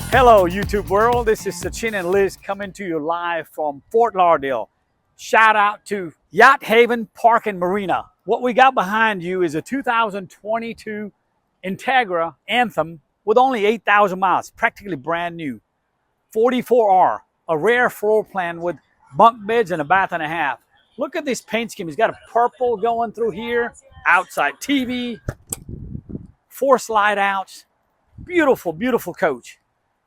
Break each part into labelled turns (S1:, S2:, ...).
S1: Hello, YouTube world. This is Sachin and Liz coming to you live from Fort Lauderdale. Shout out to Yacht Haven Park and Marina. What we got behind you is a 2022 Entegra Anthem with only 8,000 miles, practically brand new. 44R, a rare floor plan with bunk beds and a bath and a half. Look at this paint scheme. He's got a purple going through here, outside TV, 4 slide outs. Beautiful, beautiful coach.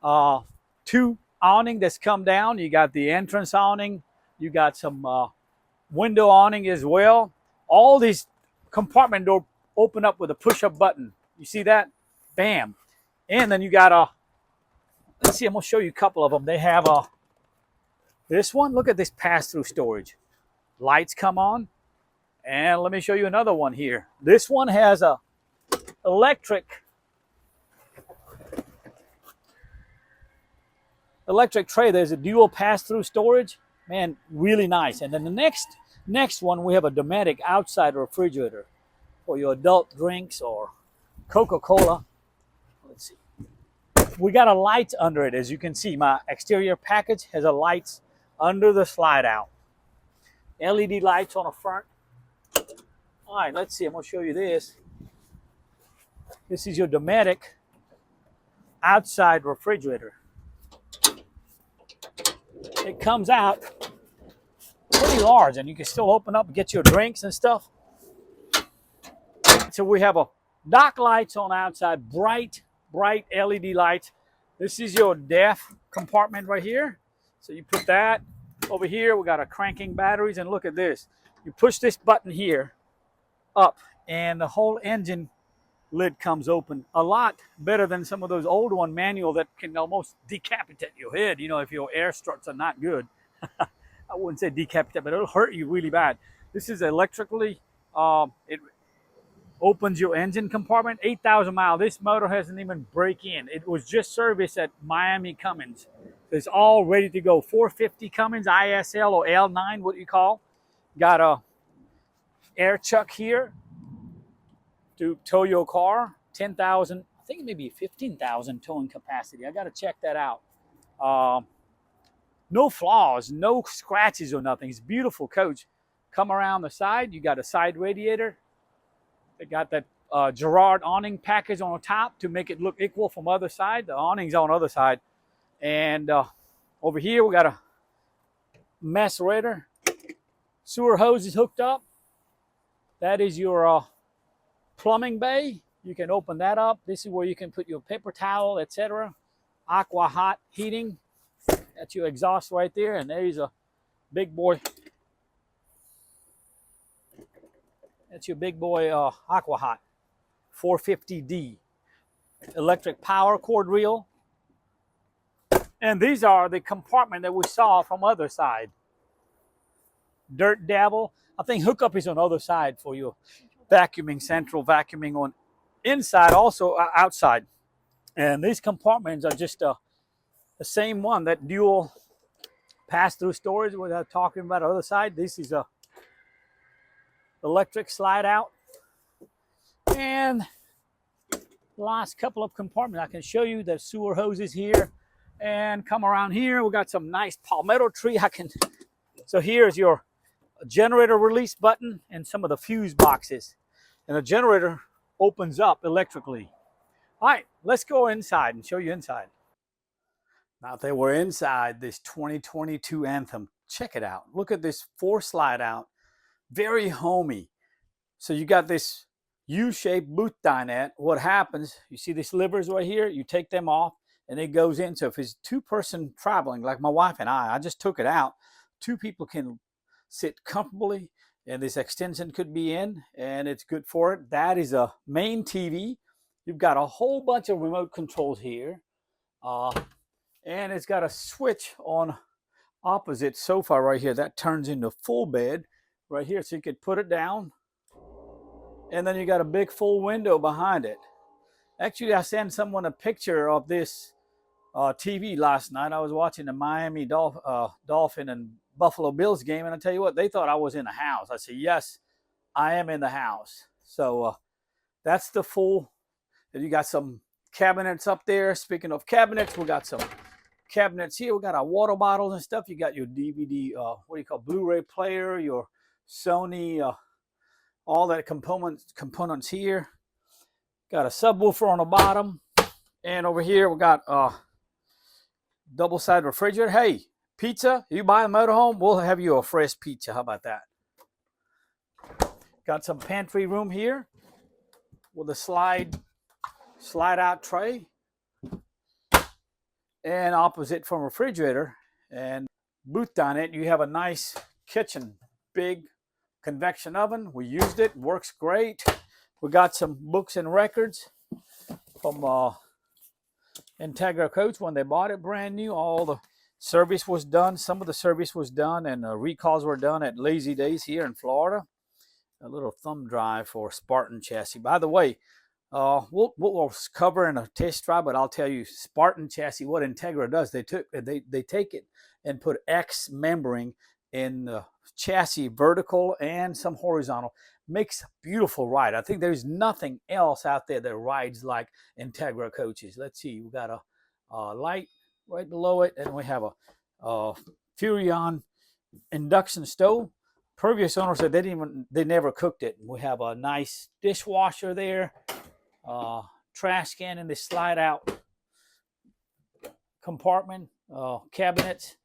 S1: 2 awning that's come down. You got the entrance awning. You got some window awning as well. All these compartment door open up with a push-up button. You see that? Bam. And then you got let's see, I'm going to show you a couple of them. They have this one. Look at this pass-through storage. Lights come on. And let me show you another one here. This one has a electric tray. There's a dual pass-through storage. Man, really nice. And then the next one, we have a Dometic outside refrigerator for your adult drinks or Coca-Cola. Let's see. We got a light under it. As you can see, my exterior package has a lights under the slide out. LED lights on the front. All right, let's see. I'm going to show you this. This is your Dometic outside refrigerator. It comes out pretty large, and you can still open up and get your drinks and stuff. So we have a dock lights on outside, bright LED lights. This is your DEF compartment right here. So you put that over here. We got a cranking batteries, and look at this. You push this button here up, and the whole engine lid comes open. A lot better than some of those old one manual that can almost decapitate your head, you know, if your air struts are not good. I wouldn't say decapitate, but it'll hurt you really bad. This is electrically, it opens your engine compartment. 8,000 miles. This motor hasn't even break in. It was just serviced at Miami Cummins. It's all ready to go. 450 Cummins ISL or L9, what you call. Got a air chuck here to tow your car. 10,000, I think maybe 15,000 towing capacity. I got to check that out. No flaws, no scratches or nothing. It's a beautiful coach. Come around the side, you got a side radiator. They got that Gerard awning package on the top to make it look equal from other side. The awning's on the other side. And over here we got a macerator. Sewer hose is hooked up. That is your plumbing bay. You can open that up. This is where you can put your paper towel, etc. Aqua hot heating. That's your exhaust right there. And there's a big boy. That's your big boy Aqua hot 450D. Electric power cord reel. And these are the compartment that we saw from other side. Dirt dabble. I think hookup is on the other side for your vacuuming, central vacuuming on inside, also outside. And these compartments are just the same one, that dual pass-through storage without talking about the other side. This is a electric slide out. And last couple of compartments, I can show you the sewer hoses here. And come around here, we got some nice palmetto tree. So here's your generator release button and some of the fuse boxes. And the generator opens up electrically. All right, let's go inside and show you inside. Now that we're inside this 2022 Anthem, check it out. Look at this 4 slide out, very homey. So you got this U-shaped boot dinette. What happens, you see these livers right here, you take them off and it goes in. So if it's 2-person traveling, like my wife and I just took it out. 2 people can sit comfortably, and this extension could be in, and it's good for it. That is a main TV. You've got a whole bunch of remote controls here, and it's got a switch on opposite sofa right here that turns into full bed right here, so you could put it down, and then you got a big full window behind it. Actually, I sent someone a picture of this TV last night. I was watching the Miami Dolphin and Buffalo Bills game, and I tell you what, they thought I was in the house. I said, yes, I am in the house. So that's the full. You got some cabinets up there. Speaking of cabinets, we got some cabinets here. We got our water bottles and stuff. You got your DVD, what do you call, Blu-ray player, your Sony, all that components here. Got a subwoofer on the bottom. And over here, we got double-sided refrigerator. Hey, pizza, you buy a motorhome, we'll have you a fresh pizza. How about that? Got some pantry room here with a slide out tray. And opposite from refrigerator and booth down it, you have a nice kitchen, big convection oven. We used it, works great. We got some books and records from Entegra Coach when they bought it brand new. All the service was done. Some of the service was done, and recalls were done at Lazy Days here in Florida. A little thumb drive for Spartan chassis. By the way, we'll cover in a test drive, but I'll tell you, Spartan chassis, what Entegra does, they take it and put X membering in the chassis, vertical and some horizontal. Makes a beautiful ride. I think there's nothing else out there that rides like Entegra coaches. Let's see, we got a light right below it, and we have a Furrion induction stove. Previous owner said they never cooked it. We have a nice dishwasher there. Trash can in this slide out compartment, cabinets,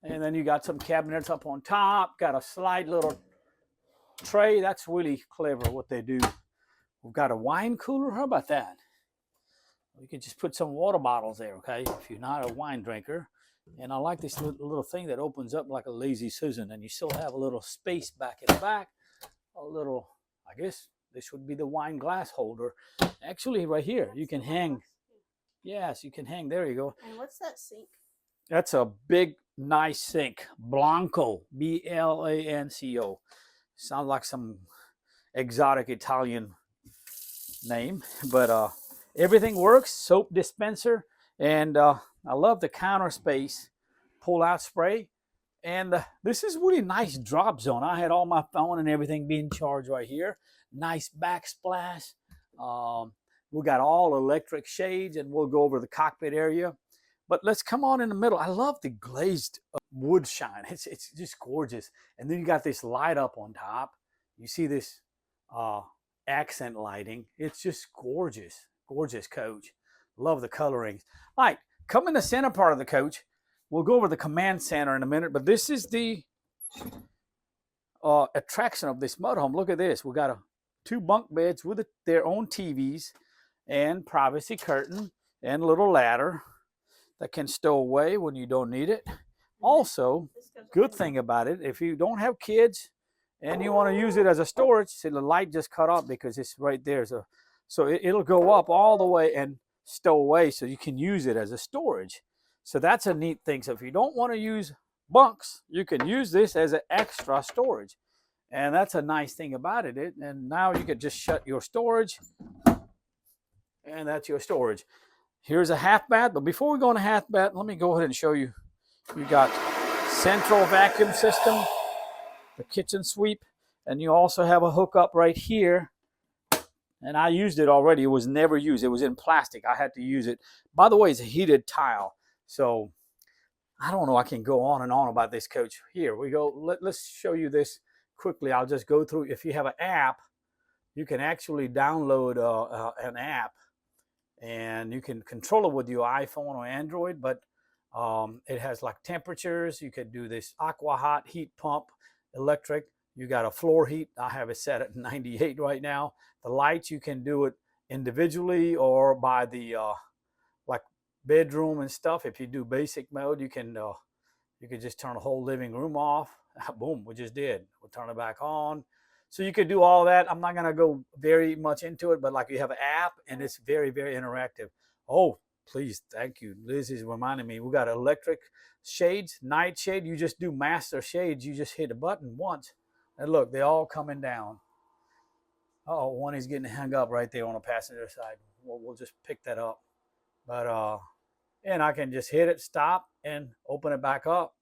S1: and then you got some cabinets up on top. Got a slide little tray. That's really clever what they do. We've got a wine cooler. How about that? You can just put some water bottles there, okay, if you're not a wine drinker. And I like this little thing that opens up like a lazy Susan, and you still have a little space back in the back. A little, I guess this would be the wine glass holder. Actually, right here, you can hang. Yes, you can hang. There you go.
S2: And what's that sink?
S1: That's a big, nice sink. Blanco, B-L-A-N-C-O. Sounds like some exotic Italian name, but everything works. Soap dispenser, and I love the counter space, pull-out spray, and this is really nice drop zone. I had all my phone and everything being charged right here. Nice backsplash. We got all electric shades, and we'll go over the cockpit area. But let's come on in the middle. I love the glazed wood shine. It's just gorgeous. And then you got this light up on top. You see this accent lighting. It's just gorgeous. Gorgeous coach. Love the colorings. All right, come in the center part of the coach. We'll go over the command center in a minute, but this is the attraction of this motorhome. Look at this. We got two bunk beds with their own TVs and privacy curtain and a little ladder that can stow away when you don't need it. Also, good thing about it, if you don't have kids and you want to use it as a storage, see the light just cut off because it's right there. So it'll go up all the way and stow away so you can use it as a storage. So that's a neat thing. So if you don't want to use bunks, you can use this as an extra storage. And that's a nice thing about it. And now you can just shut your storage, and that's your storage. Here's a half bath, but before we go in a half bath, let me go ahead and show you. You got central vacuum system, the kitchen sweep, and you also have a hookup right here. And I used it already. It was never used. It was in plastic. I had to use it. By the way, it's a heated tile. So I don't know. I can go on and on about this coach. Here we go. Let's show you this quickly. I'll just go through. If you have an app, you can actually download an app, and you can control it with your iPhone or Android. But it has like temperatures. You could do this aqua hot heat pump, electric. You got a floor heat. I have it set at 98 right now. The lights, you can do it individually or by the like bedroom and stuff. If you do basic mode, you can just turn the whole living room off. Boom, we just did. We'll turn it back on. So you could do all that. I'm not going to go very much into it, but like you have an app, and it's very, very interactive. Oh, please, thank you. Liz is reminding me. We got electric shades, night shade. You just do master shades. You just hit a button once. And look, they're all coming down. Oh, one is getting hung up right there on the passenger side. We'll just pick that up. But and I can just hit it, stop, and open it back up.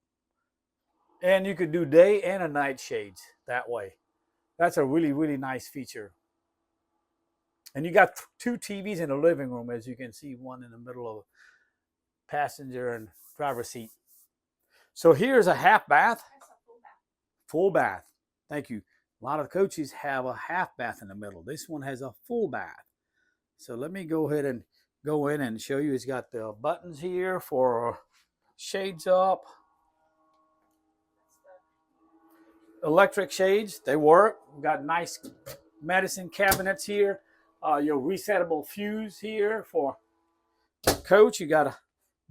S1: And you could do day and a night shades that way. That's a really, really nice feature. And you got 2 TVs in the living room, as you can see, one in the middle of passenger and driver's seat. So here's a half bath. Full bath. Thank you. A lot of coaches have a half bath in the middle. This one has a full bath. So let me go ahead and go in and show you. It's got the buttons here for shades up. Electric shades, they work. We've got nice medicine cabinets here. Your resettable fuse here for coach. You got a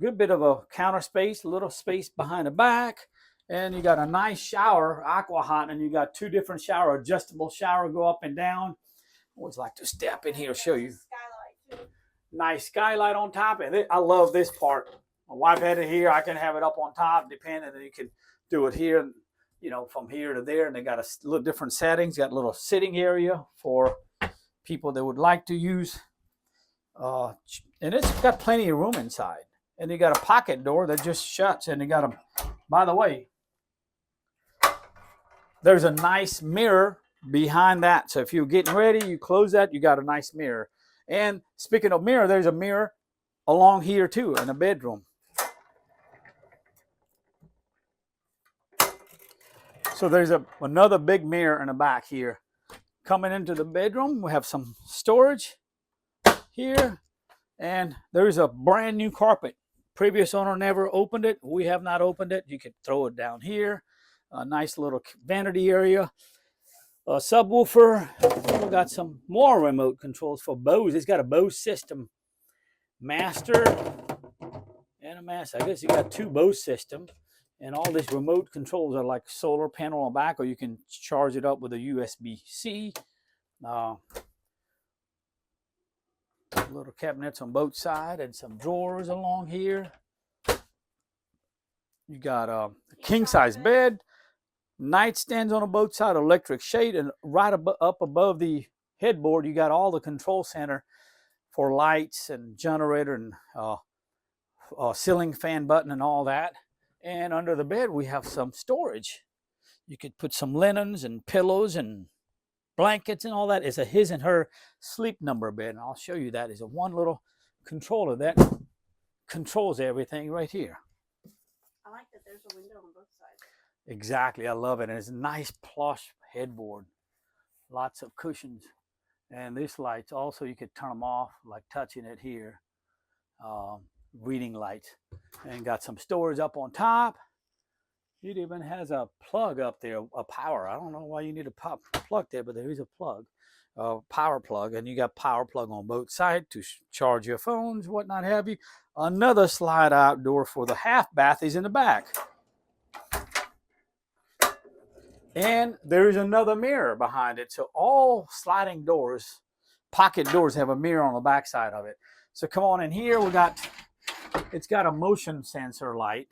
S1: good bit of a counter space, a little space behind the back. And you got a nice shower, aqua hot, and you got 2 different shower, adjustable shower, go up and down. I always like to step in here, show you. Nice skylight on top. And I love this part. My wife had it here. I can have it up on top, depending, and you can do it here, you know, from here to there. And they got a little different settings. Got a little sitting area for people that would like to use. And it's got plenty of room inside. And you got a pocket door that just shuts. And you got a, by the way, there's a nice mirror behind that. So if you're getting ready, you close that, you got a nice mirror. And speaking of mirror, there's a mirror along here too in the bedroom. So there's another big mirror in the back here. Coming into the bedroom, we have some storage here. And there's a brand new carpet. Previous owner never opened it. We have not opened it. You could throw it down here. A nice little vanity area. A subwoofer. We got some more remote controls for Bose. It's got a Bose system. Master and a master. I guess you got 2 Bose systems. And all these remote controls are like solar panel on the back, or you can charge it up with a USB-C. Little cabinets on both sides and some drawers along here. You got a king-size bed, nightstands on both sides, electric shade, and right up above the headboard, you got all the control center for lights and generator and ceiling fan button and all that. And under the bed, we have some storage. You could put some linens and pillows and blankets and all that. It's a his and her sleep number bed. And I'll show you that. It's a one little controller that controls everything right here.
S2: I like that there's a window on both sides.
S1: Exactly. I love it. And it's a nice plush headboard. Lots of cushions. And these lights also, you could turn them off, like touching it here. Reading lights. And got some storage up on top. It even has a plug up there, a power. I don't know why you need a plug there, but there is a plug, power plug. And you got power plug on both sides to charge your phones, whatnot have you. Another slide out door for the half bath is in the back. And there's another mirror behind it. So all sliding doors, pocket doors, have a mirror on the back side of it. So come on in here. It's got a motion sensor light.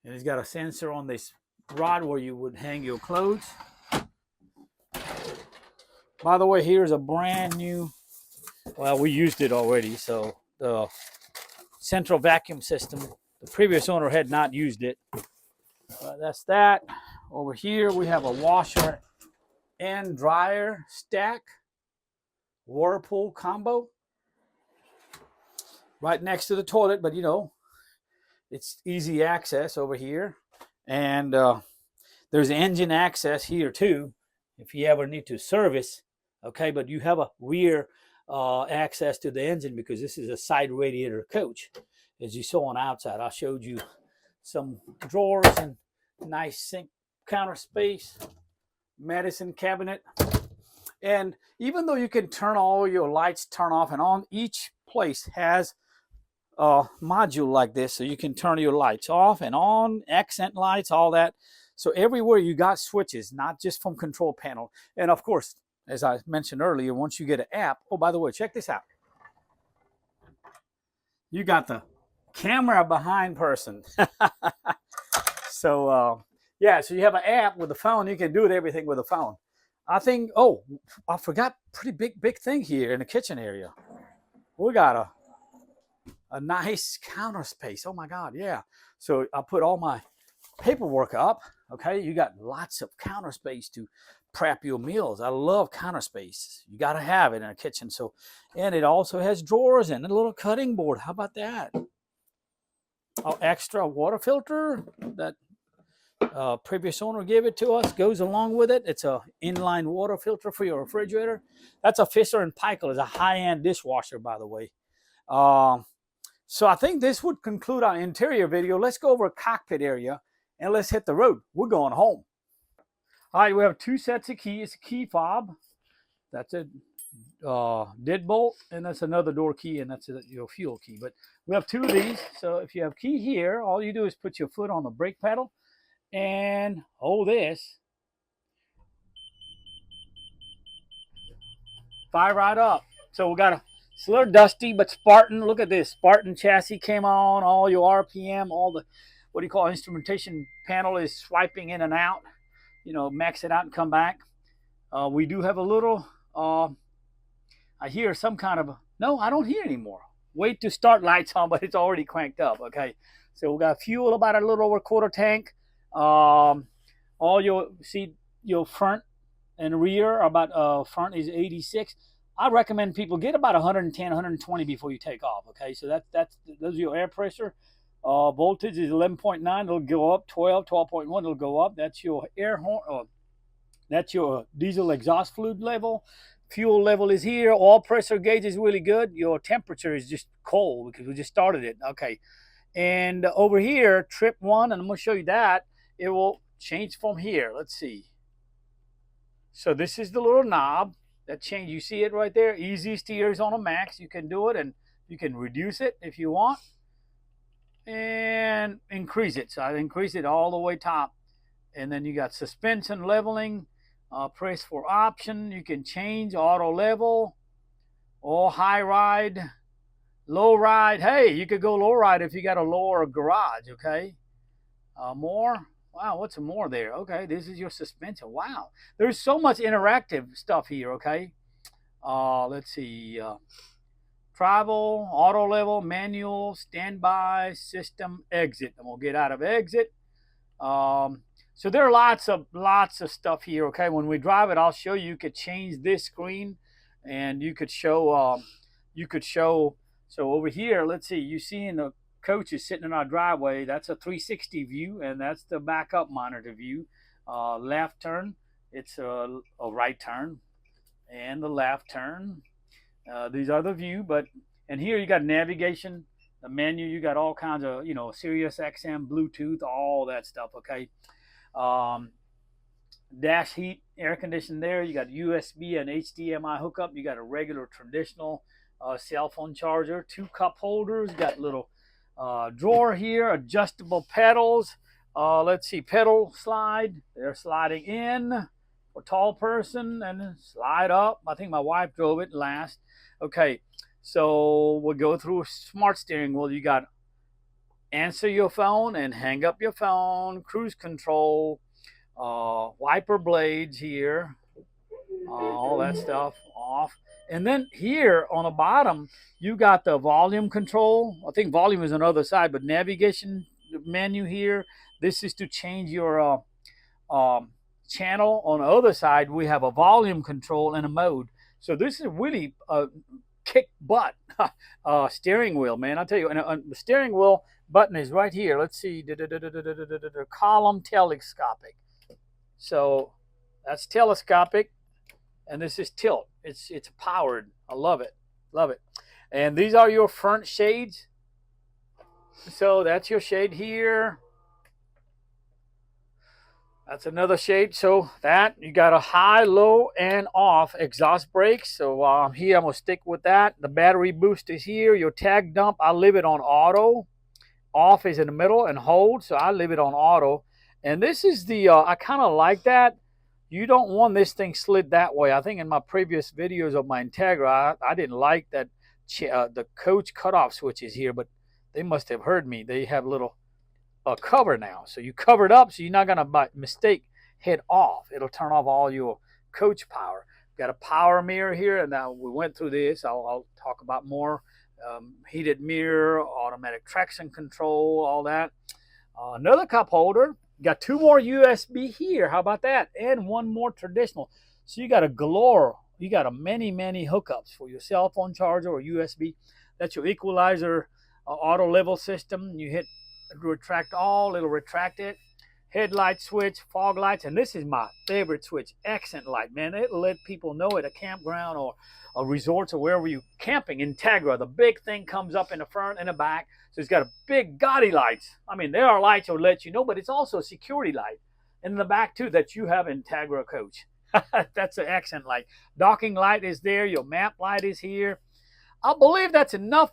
S1: And it's got a sensor on this rod where you would hang your clothes. By the way, here's a brand new, well, we used it already. So the central vacuum system, the previous owner had not used it. That's that. Over here, we have a washer and dryer stack, Whirlpool combo. Right next to the toilet, but you know, it's easy access over here. And there's engine access here too, if you ever need to service. Okay, but you have a rear access to the engine because this is a side radiator coach, as you saw on the outside. I showed you some drawers and nice sink counter space, medicine cabinet. And even though you can turn all your lights turn off and on, each place has a module like this, so you can turn your lights off and on, accent lights, all that. So everywhere you got switches, not just from control panel. And of course, as I mentioned earlier, once you get an app, oh, by the way, check this out. You got the camera behind person. So yeah, so you have an app with the phone. You can do everything with the phone. I think, oh, I forgot pretty big thing here in the kitchen area. We got a nice counter space. Oh my God, yeah. So I put all my paperwork up. Okay, you got lots of counter space to prep your meals. I love counter space. You got to have it in a kitchen. So, and it also has drawers and a little cutting board. How about that? Oh, extra water filter that previous owner gave it to us goes along with it. It's a inline water filter for your refrigerator. That's a Fisher and Paykel. It's a high-end dishwasher, by the way. So I think this would conclude our interior video. Let's go over a cockpit area and let's hit the road. We're going home. All right, we have 2 sets of keys. Key fob. That's a deadbolt, and that's another door key, and that's your fuel key. But we have 2 of these. So if you have key here, all you do is put your foot on the brake pedal and hold this. Fire right up. So we got it's a little dusty, but Spartan. Look at this. Spartan chassis came on. All your RPM, all the, what do you call, instrumentation panel is swiping in and out. You know, max it out and come back. We do have a little, I hear some kind of, no, I don't hear anymore. Wait to start lights on, but it's already cranked up, okay? So we got fuel about a little over a quarter tank. All your, see your front and rear are about, front is 86. I recommend people get about 110, 120 before you take off, okay? So that's those are your air pressure. Voltage is 11.9. It'll go up. 12, 12.1. It'll go up. That's your air horn. That's your diesel exhaust fluid level. Fuel level is here. Oil pressure gauge is really good. Your temperature is just cold because we just started it. Okay. And over here, trip 1, and I'm going to show you that. It will change from here. Let's see. So this is the little knob that change. You see it right there. Easy steers on a max. You can do it, and you can reduce it if you want. And increase it. So I increase it all the way top. And then you got suspension leveling. Press for option. You can change auto level or high ride, low ride. Hey, you could go low ride if you got a lower garage, okay? More. Wow, what's more there? Okay, this is your suspension. Wow. There's so much interactive stuff here, okay? Let's see. Travel, auto level, manual, standby, system, exit. And we'll get out of exit. So there are lots of stuff here. Okay, when we drive it, I'll show you. You could change this screen, and you could show. So over here, let's see. You see in the coach is sitting in our driveway. That's a 360 view, and that's the backup monitor view. Left turn. It's a right turn, and the left turn. These are the view, and here you got navigation, the menu, you got all kinds of, you know, Sirius XM, Bluetooth, all that stuff, okay? Dash heat, air conditioning there, you got USB and HDMI hookup, you got a regular traditional cell phone charger, 2 cup holders, got little drawer here, adjustable pedals, let's see, pedal slide, they're sliding in for tall person and slide up. I think my wife drove it last. Okay, so we'll go through smart steering wheel. You got answer your phone and hang up your phone, cruise control, wiper blades here, all that stuff off. And then here on the bottom, you got the volume control. I think volume is on the other side, but navigation menu here. This is to change your channel. On the other side, we have a volume control and a mode. So this is really kick butt steering wheel, man. I'll tell you, and the steering wheel button is right here. Let's see, column telescopic. So that's telescopic, and this is tilt. It's powered. I love it, love it. And these are your front shades. So that's your shade here. That's another shade. So that you got a high, low, and off exhaust brakes. So here I'm gonna stick with that. The battery boost is here. Your tag dump, I leave it on auto. Off is in the middle and hold. So I leave it on auto. And this is the I kind of like that. You don't want this thing slid that way. I think in my previous videos of my Entegra, I didn't like that the coach cutoff switches here, but they must have heard me. They have little cover now, so you cover it up so you're not gonna by mistake hit off. It'll turn off all your coach power. Got a power mirror here, and now we went through this. I'll talk about more. Heated mirror, automatic traction control, all that. Another cup holder. Got 2 more USB here. How about that? And 1 more traditional. So you got a galore. You got a many hookups for your cell phone charger or USB. That's your equalizer auto level system. You hit retract all, it'll retract it. Headlight switch, fog lights, and this is my favorite switch, accent light, man. It'll let people know at a campground or a resorts or wherever you're camping. Entegra, the big thing comes up in the front and the back. So it's got a big gaudy lights. I mean, there are lights that will let you know, but it's also a security light. And in the back too, that you have Entegra Coach. That's an accent light. Docking light is there. Your map light is here. I believe that's enough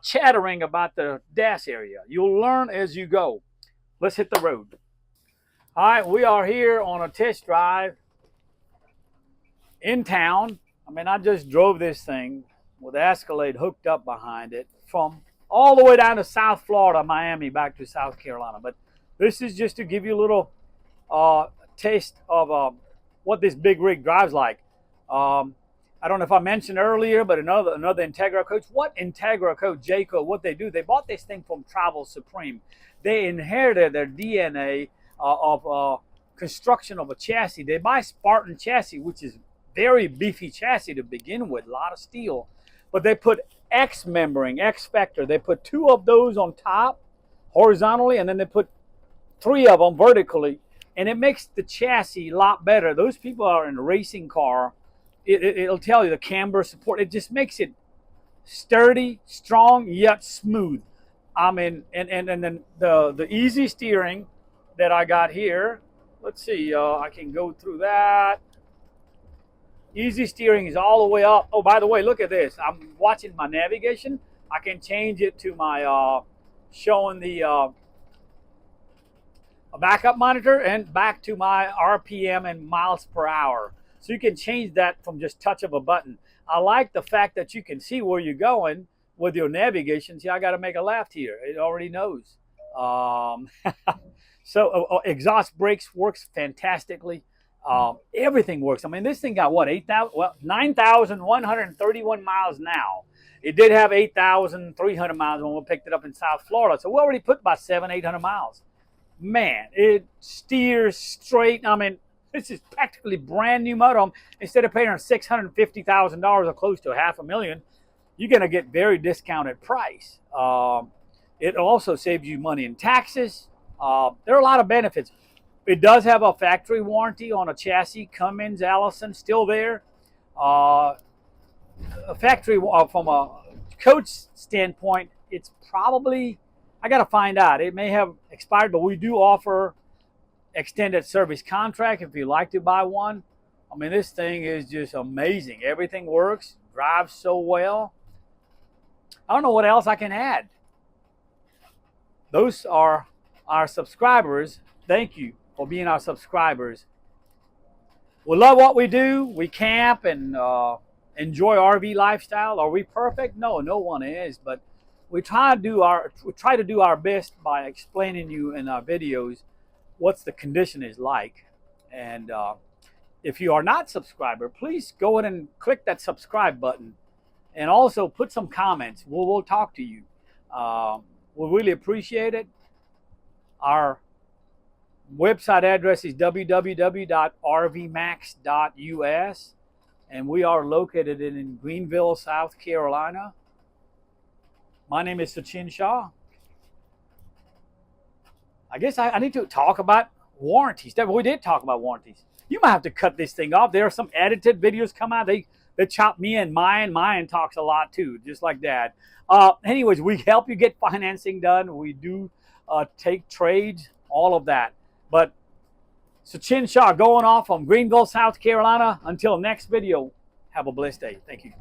S1: chattering about the dash area. You'll learn as you go. Let's hit the road. All right, we are here on a test drive in town. I mean, I just drove this thing with the Escalade hooked up behind it from all the way down to South Florida, Miami, back to South Carolina. But this is just to give you a little taste of what this big rig drives like. I don't know if I mentioned earlier, but another Entegra Coach. What Entegra Coach, Jaco, what they do, they bought this thing from Travel Supreme. They inherited their DNA of construction of a chassis. They buy Spartan chassis, which is very beefy chassis to begin with, a lot of steel. But they put X membrane, X factor. They put 2 of those on top horizontally, and then they put 3 of them vertically. And it makes the chassis a lot better. Those people are in a racing car. It'll tell you the camber support. It just makes it sturdy, strong, yet smooth. I mean, and then the easy steering that I got here. Let's see, I can go through that. Easy steering is all the way up. Oh, by the way, look at this. I'm watching my navigation. I can change it to my showing the backup monitor and back to my RPM and miles per hour. So you can change that from just touch of a button. I like the fact that you can see where you're going with your navigation. See, I got to make a left here. It already knows. So exhaust brakes works fantastically. Everything works. I mean, this thing got what, 9,131 miles now. It did have 8,300 miles when we picked it up in South Florida. So we already put about 700-800 miles. Man, it steers straight. I mean, this is practically brand new motor. Instead of paying $650,000 or close to $500,000, you're going to get very discounted price. It also saves you money in taxes. There are a lot of benefits. It does have a factory warranty on a chassis. Cummins, Allison, still there. A factory from a coach standpoint, it's probably, I got to find out. It may have expired, but we do offer extended service contract if you'd like to buy one. I mean, this thing is just amazing. Everything works, drives so well. I don't know what else I can add. Those are our subscribers. Thank you for being our subscribers. We love what we do. We camp and enjoy RV lifestyle. Are we perfect? No, no one is, but we try to do our best by explaining you in our videos what's the condition is like. And if you are not subscriber, please go in and click that subscribe button, and also put some comments. We'll talk to you. We'll really appreciate it. Our website address is www.rvmax.us, and we are located in Greenville, South Carolina. My name is Sachin Shah. I guess I need to talk about warranties. We did talk about warranties. You might have to cut this thing off. There are some edited videos come out. They chop me and Mayan. Mayan talks a lot too, just like that. Anyways, we help you get financing done. We do take trades, all of that. But Sachin Shah going off from Greenville, South Carolina. Until next video, have a blessed day. Thank you.